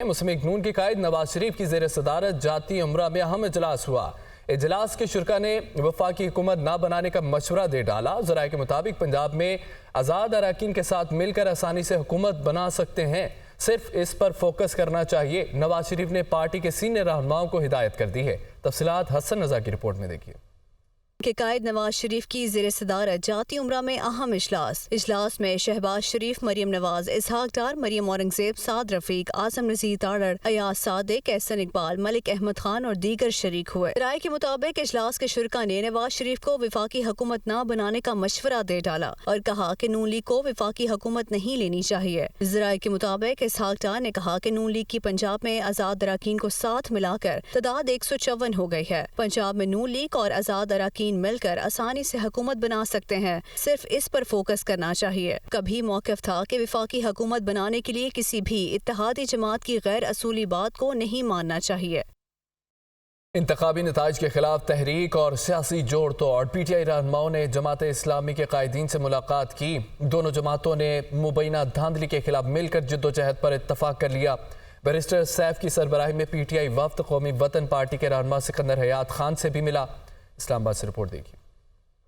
मुस्लिम league नून के कायद नवाज शरीफ की ज़ेर सदारत जाती उम्रा में अहम इजलास हुआ। इजलास के शुरका ने वफाकी हुकूमत ना बनाने का मशवरा दे डाला। ज़राए के मुताबिक पंजाब में आज़ाद अरकान के साथ मिलकर आसानी से हुकूमत बना सकते हैं, सिर्फ इस पर फोकस करना चाहिए। नवाज शरीफ ने पार्टी के सीनियर रहनुमाओं को हिदायत कर दी है। तफसीलात हसन रजा की रिपोर्ट में देखिए। के कायद नवाज शरीफ की ज़ेर सदारत जाती उम्रा में अहम इजलास में शहबाज शरीफ, मरियम नवाज, इसहाक डार, मरियम औरंगजेब, साद रफीक, आसम नज़ीर तारड़, अयाज सादिक, एहसन इकबाल, मलिक अहमद खान और दीगर शरीक हुए। राय के मुताबिक इजलास के शुरका ने नवाज शरीफ को वफाकी हुकूमत न बनाने का मशवरा दे डाला और कहा कि नून लीग को वफाकी हुकूमत नहीं लेनी चाहिए। ज़राए के मुताबिक इसहाक डार ने कहा कि नून लीग की पंजाब में आज़ाद अरकान को साथ मिलाकर तादाद 154 हो गई है। पंजाब में नून लीग और आज़ाद अरकान मिलकर आसानी से हुकूमत बना सकते हैं, सिर्फ इस पर फोकस करना चाहिए। कभी मौक़िफ़ था कि वफाकी हुकूमत बनाने के लिए किसी भी इत्तेहादी जमात की गैर असूली बात को नहीं मानना चाहिए। इंतखाबी नताइज के खिलाफ तहरीक और सियासी जोड़ तोड़। PTI रहनुमाओं ने जमात इस्लामी के कायदीन से मुलाकात की। दोनों जमातों ने मुबैना धांधली के खिलाफ मिलकर जिद्दोजहद पर इत्तफाक कर लिया। बैरिस्टर सैफ की सरबराही में PTI वफ्द कौमी वतन पार्टी के रहनुमा सिकंदर हयात खान से भी मिला। इस्लामाबाद से रिपोर्ट देखिए।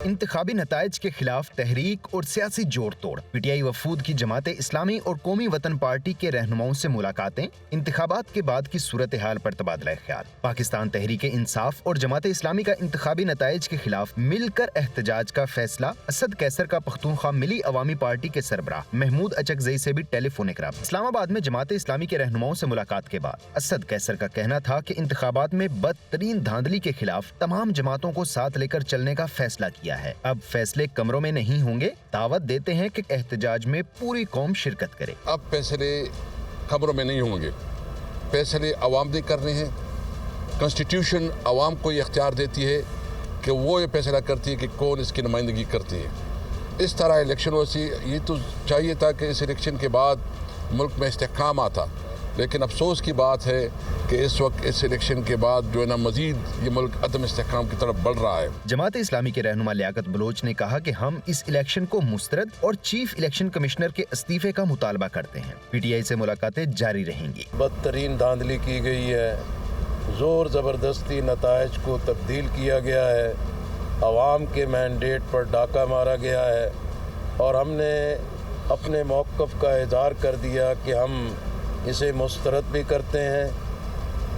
इंतखाबी नताइज के खिलाफ तहरीक और सियासी जोड़ तोड़। PTI वफूद की जमात इस्लामी और कौमी वतन पार्टी के रहनुमाओं से मुलाकातें। इंतखाबात के बाद की सूरत हाल पर तबादला ख्याल। पाकिस्तान तहरीक इंसाफ और जमात इस्लामी का इंतखाबी नताइज के खिलाफ मिलकर एहतजाज का फैसला। असद कैसर का पख्तूनख्वा मिली अवामी पार्टी के सरबराह महमूद अचकजई से भी टेलीफोनिक राब्ता। इस्लामाबाद में जमात इस्लामी के रहनुमाओं से मुलाकात के बाद असद कैसर का कहना था कि इंतखाबात में बदतरीन धांधली के खिलाफ तमाम जमातों को साथ लेकर चलने का फैसला किया है। अब फैसले कमरों में नहीं होंगे। दावत देते हैं कि एहतजाज में पूरी कौम शिरकत करे। अब फैसले कमरों में नहीं होंगे, फैसले अवाम ने करने हैं। कॉन्स्टिट्यूशन अवाम को ये इख्तियार देती है कि वो ये फैसला करती है कि कौन इसकी नुमाइंदगी करती है। इस तरह इलेक्शन हो सी, ये तो चाहिए था कि इस इलेक्शन के बाद मुल्क में इस्तेहकाम आता, लेकिन अफसोस की बात है कि इस वक्त इस इलेक्शन के बाद जो है ना मजीद ये मुल्क अदम इस्तेहकाम की तरफ बढ़ रहा है। जमात इस्लामी के रहनुमा लियाकत बलोच ने कहा कि हम इस इलेक्शन को मुस्तरद और चीफ इलेक्शन कमिश्नर के इस्तीफे का मुतालबा करते हैं। PTI से मुलाकातें जारी रहेंगी। बदतरीन धांधली की गई है, जोर जबरदस्ती नताइज को तब्दील किया गया है, अवाम के मैंडेट पर डाका मारा गया है और हमने अपने मौक़िफ़ का इज़हार कर दिया कि हम इसे मुस्तरद भी करते हैं,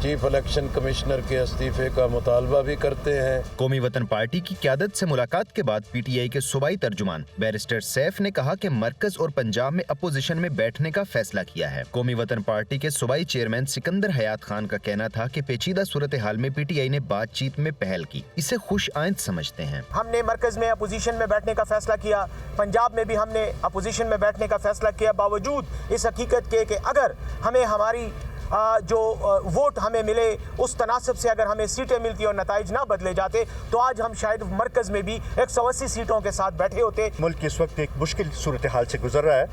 चीफ इलेक्शन कमिश्नर के इस्तीफे का मुतालबा भी करते हैं। कौमी वतन पार्टी की क़यादत से मुलाकात के बाद PTI के सूबाई तर्जुमान बैरिस्टर सैफ ने कहा कि मरकज और पंजाब में अपोजिशन में बैठने का फैसला किया है। कौमी वतन पार्टी के सूबाई चेयरमैन सिकंदर हयात खान का कहना था कि पेचीदा सूरत हाल में PTI ने बातचीत में पहल की, इसे खुश आइंद समझते हैं। हमने मरकज में अपोजिशन में बैठने का फैसला किया, पंजाब में भी हमने अपोजिशन में बैठने का फैसला किया, बावजूद इस हकीकत के कि अगर हमें हमारी जो वोट हमें मिले उस तनासब से अगर हमें सीटें मिलती और नताइज ना बदले जाते तो आज हम शायद मरकज़ में भी 180 सीटों के साथ बैठे होते। मुल्क इस वक्त एक मुश्किल सूरत हाल से गुजर रहा है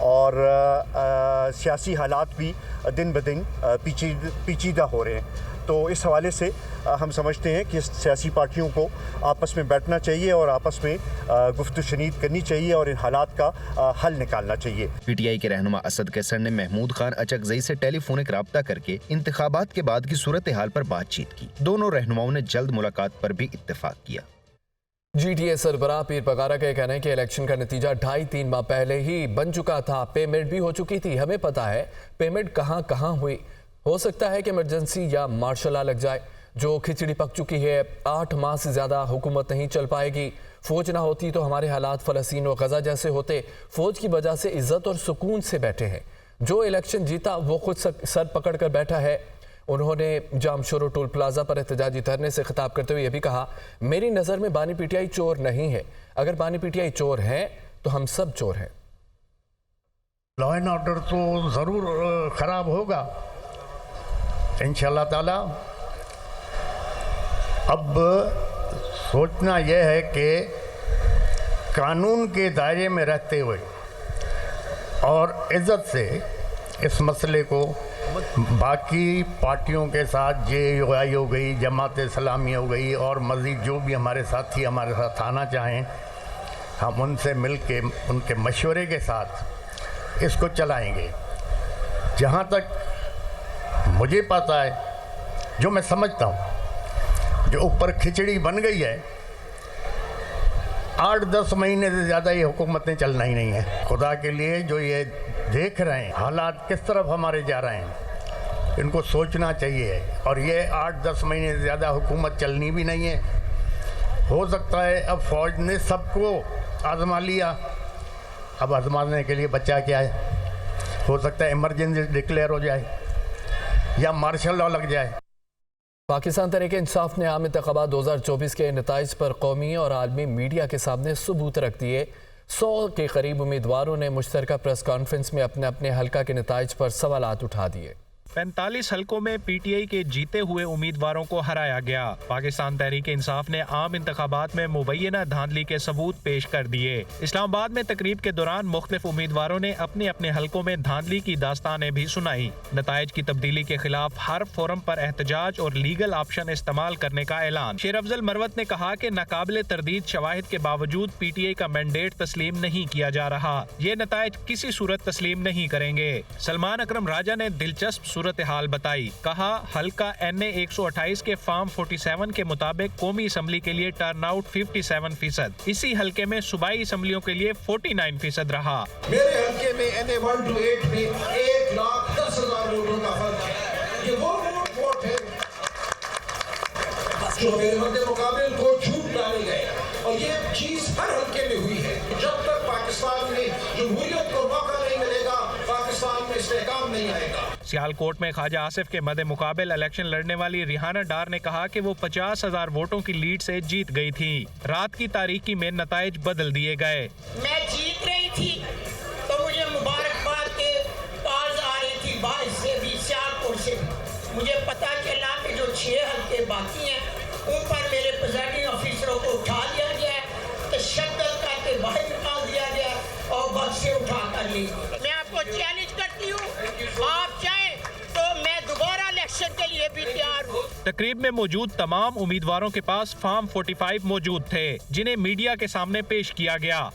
और सियासी हालात भी दिन ब दिन पेचीदा हो रहे हैं। तो इस हवाले से हम समझते हैं कि सियासी पार्टियों को आपस में बैठना चाहिए और आपस में गुफ्तगू शनीद करनी चाहिए और इन हालात का हल निकालना चाहिए। PTI के रहनुमा असद कैसर ने महमूद खान अचकजई से टेलीफोनिक राब्ता करके इंतखाबात के बाद की सूरत हाल पर बातचीत की। दोनों रहनुमाओं ने जल्द मुलाकात पर भी इत्तेफाक किया। GTA सरबराह पीर पगारा का कहना है कि इलेक्शन का नतीजा 2.5-3 माह पहले ही बन चुका था, पेमेंट भी हो चुकी थी। हमें पता है पेमेंट कहाँ हुई। हो सकता है कि इमरजेंसी या मार्शल लॉ लग जाए। जो खिचड़ी पक चुकी है, 8 माह से ज़्यादा हुकूमत नहीं चल पाएगी। फ़ौज ना होती तो हमारे हालात फ़लस्तीन और गज़ा जैसे होते। फ़ौज की वजह से इज़्ज़त और सुकून से बैठे हैं। जो इलेक्शन जीता वो खुद सर पकड़ कर बैठा है। उन्होंने जाम शोरो टोल प्लाजा पर एहतजाजी धरने से खिताब करते हुए ये भी कहा, मेरी नज़र में बानी PTI चोर नहीं है। अगर बानी PTI चोर हैं तो हम सब चोर हैं। लॉ एंड ऑर्डर तो ज़रूर ख़राब होगा इंशाअल्लाह ताला। अब सोचना यह है कि कानून के दायरे में रहते हुए और इज़्ज़त से इस मसले को बाकी पार्टियों के साथ JUI हो गई, जमात इस्लामी हो गई और मज़ीद जो भी हमारे साथी हमारे साथ आना चाहें, हम उनसे मिल के उनके मशवरे के साथ इसको चलाएंगे। जहाँ तक मुझे पता है, जो मैं समझता हूँ, जो ऊपर खिचड़ी बन गई है, 8-10 महीने से ज़्यादा ये हुकूमतें चलना ही नहीं है। खुदा के लिए जो ये देख रहे हैं हालात किस तरफ हमारे जा रहे हैं, इनको सोचना चाहिए। और ये 8-10 महीने से ज़्यादा हुकूमत चलनी भी नहीं है। हो सकता है अब फ़ौज ने सबको आजमा लिया, अब आजमाने के लिए बचा क्या है, हो सकता है इमरजेंसी डिक्लेयर हो जाए या मार्शल लॉ लग जाए। पाकिस्तान तहरीक-ए-इंसाफ ने आम इंतखाबात 2024 के नताइज पर कौमी और आलमी मीडिया के सामने सबूत रख दिए। 100 के करीब उम्मीदवारों ने मुश्तरका प्रेस कॉन्फ्रेंस में अपने अपने हल्का के नताइज पर सवालात उठा दिए। 45 हलकों में पीटीआई के जीते हुए उम्मीदवारों को हराया गया। पाकिस्तान तहरीक इंसाफ ने आम इंतखाबात में मुबैना धांधली के सबूत पेश कर दिए। इस्लामाबाद में तकरीब के दौरान मुख्तलिफ उम्मीदवारों ने अपने अपने हलकों में धांधली की दास्तानें भी सुनाई। नताइज की तब्दीली के खिलाफ हर फोरम पर एहतजाज और लीगल ऑप्शन इस्तेमाल करने का ऐलान। शेर अफजल मरवत ने कहा कि नाकाबिले तरदीद शवाहिद के बावजूद पीटीआई का मैंडेट तस्लीम नहीं किया जा रहा। ये नताइज किसी सूरत तस्लीम नहीं करेंगे। सलमान अकरम राजा ने दिलचस्प सूरत हाल बताई। कहा, हल्का NA 128 के फॉर्म 47 के मुताबिक कौमी असम्बली के लिए टर्नआउट 57%। इसी हल्के में सूबाई असम्बलियों के लिए 49% रहा। मेरे हल्के में NA 128 में 1,10,000 वोटों का फर्क है। ये वो वोट है जो मेरे मध्य मुकाबले को झूठ डाले गए, और ये चीज हर हल्के में हुई है। जब तक पाकिस्तान में जमहूरियत को मौका नहीं मिलेगा, पाकिस्तान में इस्तेहकाम नहीं आएगा। सियालकोट में ख्वाजा आसिफ के मद्दे मुकाबल इलेक्शन लड़ने वाली रिहाना डार ने कहा कि वो 50,000 वोटों की लीड से जीत गई थी। रात की तारीकी में नताइज बदल दिए गए। मैं जीत रही थी तो मुझे मुबारकबाद के कॉल्स आ रही थी बाहर से भी, सियालकोट से भी। मुझे पता चला कि जो 6 हल्के बाकी हैं उन पर मेरे प्रिजाइडिंग ऑफिसरों को उठा लिया गया है, तशद्दुद करके बाहर निकाल दिया गया और बस से उठा कर ली। मैं आपको चैलेंज करती हूँ, आप चाहें तो मैं दोबारा इलेक्शन के लिए भी तैयार हूँ। तकरीब में मौजूद तमाम उम्मीदवारों के पास फॉर्म 45 मौजूद थे, जिन्हें मीडिया के सामने पेश किया गया।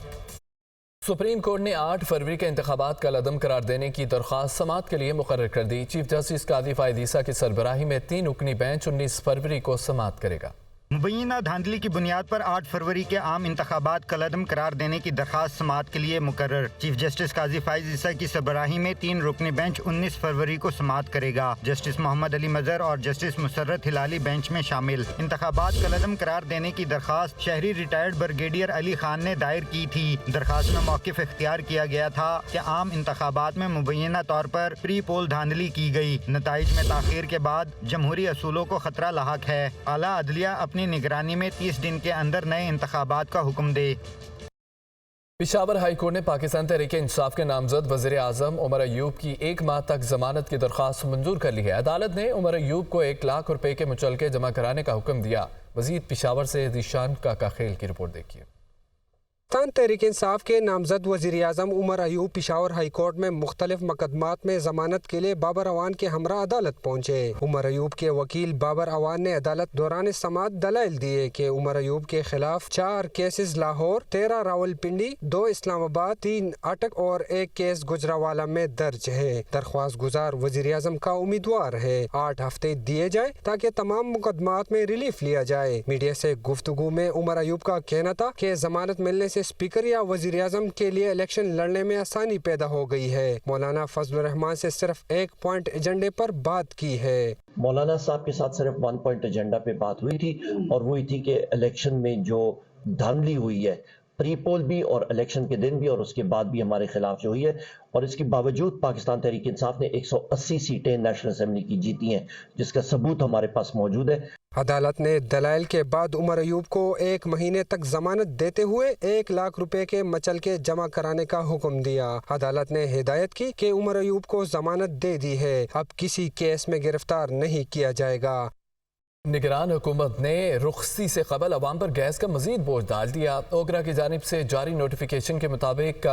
सुप्रीम कोर्ट ने 8 फरवरी के इंतखाबात का लदम करार देने की दरख्वास्त समाअत के लिए मुकर्रर कर दी। चीफ जस्टिस कादी फायद ईसा की सरबराही में 3 रुकनी बेंच 19 फरवरी को समाअत करेगा। मुबैना धांधली की बुनियाद पर 8 फरवरी के आम इंतखाबात का लदम करार देने की दरख्वास्त समाअत के लिए मुकर्रर। चीफ जस्टिस काजी फायद ईसा की सरबराही में 3 रुकनी बेंच 19 फरवरी को समाअत करेगा। जस्टिस मोहम्मद अली मजहर और जस्टिस मुसर्रत हिलाली बेंच में शामिल। इंतखाबात का लदम करार देने की दरख्वास्त शहरी रिटायर्ड ब्रिगेडियर अली खान ने दायर की थी। दरख्वास्त में मौक़िफ़ इख्तियार किया गया था कि आम इंतखाबात में मुबैना तौर पर प्री पोल धांधली की गई। नताइज में ताख़ीर के बाद जमहूरी असूलों को खतरा लाहक है। आला अदलिया अपनी निगरानी में 30 दिन के अंदर नए इंतखाबात का हुक्म दे। पेशावर हाई कोर्ट ने पाकिस्तान तहरीक इंसाफ के नामजद वज़ीर आज़म उमर अयूब की 1 माह तक जमानत की दरख्वास्त मंजूर कर ली है। अदालत ने उमर अयूब को 1 लाख रुपए के मुचलके जमा कराने का हुक्म दिया। मज़ीद पेशावर से ज़ीशान काकाखेल की रिपोर्ट देखिए। पाकिस्तान तहरीक इंसाफ के नामजद वज़ीर आज़म उमर अयूब पेशावर हाई कोर्ट में मुख्तलिफ मुकदमात में जमानत के लिए बाबर अवान के हमरा अदालत पहुँचे। उमर अयूब के वकील बाबर अवान ने अदालत दौरान समाअत दलाइल दिए कि उमर अयूब के खिलाफ 4 केसेस लाहौर, 13 रावलपिंडी, 2 इस्लामाबाद, 3 अटक और 1 केस गुजरावाला में दर्ज है। दरख्वास्त गुजार वज़ीर आज़म का उम्मीदवार है। 8 हफ्ते दिए जाए ताकि तमाम मुकदमात में रिलीफ लिया जाए। मीडिया से गुफ्तगू में उमर अयूब का कहना था कि जमानत मिलने से स्पीकर या वज़ीर आज़म के लिए इलेक्शन लड़ने में आसानी पैदा हो गई है। मौलाना फजलुर रहमान से सिर्फ 1 पॉइंट एजेंडे पर बात की है। मौलाना साहब के साथ सिर्फ 1 पॉइंट एजेंडा पे बात हुई थी, और वही थी कि इलेक्शन में जो धांधली हुई है, प्री पोल भी और इलेक्शन के दिन भी और उसके बाद भी हमारे खिलाफ जो हुई है, और इसके बावजूद पाकिस्तान तहरीक इंसाफ ने 180 सीटें नेशनल असेंबली की जीती हैं, जिसका सबूत हमारे पास मौजूद है। अदालत ने दलाइल के बाद उमर अयूब को 1 महीने तक जमानत देते हुए 1 लाख रुपए के मचलके जमा कराने का हुक्म दिया। अदालत ने हिदायत की कि उमर अयूब को जमानत दे दी है, अब किसी केस में गिरफ्तार नहीं किया जाएगा। निगरान हुकूमत ने रुखसी से कबल अवाम पर गैस का मजीद बोझ डाल दिया। ओगरा की जानिब से जारी नोटिफिकेशन के मुताबिक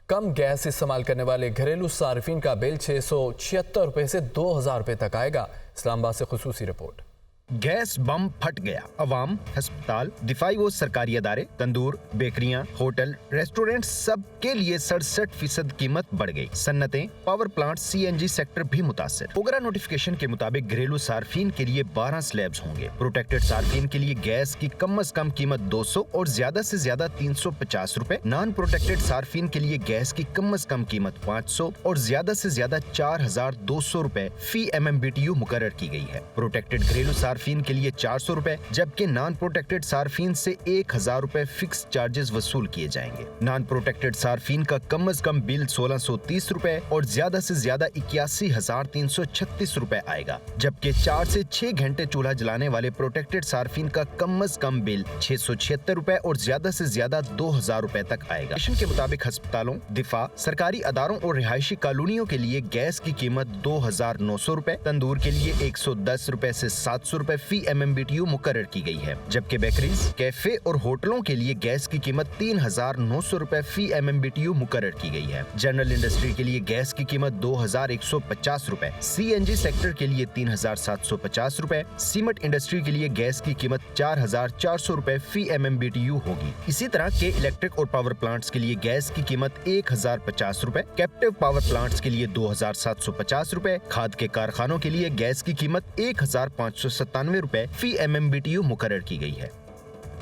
कम गैस इस्तेमाल करने वाले घरेलू सार्फिन का बिल 676 रुपये से 2000 रुपये तक आएगा। इस्लामाबाद से खुसूसी रिपोर्ट। गैस बम फट गया, अवाम, अस्पताल, दिफाई व सरकारी अदारे, तंदूर, बेकरियां, होटल, रेस्टोरेंट सब के लिए 67% कीमत बढ़ गई। सन्नतें, पावर प्लांट, CNG सेक्टर भी मुतासिर। ओगरा नोटिफिकेशन के मुताबिक घरेलू सार्फिन के लिए 12 स्लैब्स होंगे। प्रोटेक्टेड सार्फिन के लिए गैस की कम से कम कीमत 200 और ज्यादा से ज्यादा 350 रुपए। नॉन प्रोटेक्टेड सार्फिन के लिए गैस की कम से कम कीमत 500 और ज्यादा से ज्यादा 4200 रुपए फी MMBTU मुकर्रर की गई है। प्रोटेक्टेड घरेलू सार्फिन के लिए 400 रुपए, जबकि नॉन प्रोटेक्टेड सार्फिन से 1000 रुपए फिक्स चार्जेस वसूल किए जाएंगे। नॉन प्रोटेक्टेड सार्फिन का कम से कम बिल 1630 रुपए और ज्यादा से ज्यादा 81,336 रुपए आएगा, जबकि 4 से 6 घंटे चूल्हा जलाने वाले प्रोटेक्टेड सार्फिन का कम से कम बिल 676 रुपए और ज्यादा से ज्यादा 2000 रुपए तक आएगा। मिशन के मुताबिक अस्पतालों, दिफा, सरकारी अदारों और रिहायशी कॉलोनियों के लिए गैस की कीमत 2900 रुपए, तंदूर के लिए 110 रुपए से 700 रुपए फी MMBTU मुकर्रर की गई है, जबकि बेकरीज, कैफे और होटलों के लिए गैस की कीमत 3900 रुपए फी MMBTU मुकर्रर की गई है। जनरल इंडस्ट्री के लिए गैस की कीमत 2150 रुपए, CNG सेक्टर के लिए 3750 रुपए, सीमेंट इंडस्ट्री के लिए गैस की कीमत 4400 रुपए फी MMBTU होगी। इसी तरह के इलेक्ट्रिक और पावर प्लांट्स के लिए गैस की कीमत 1050 रुपए, कैप्टिव पावर प्लांट्स के लिए 2750 रुपए, खाद के कारखानों के लिए गैस की कीमत 1597 रुपए फी MMBTU मुकर्रर की गई है।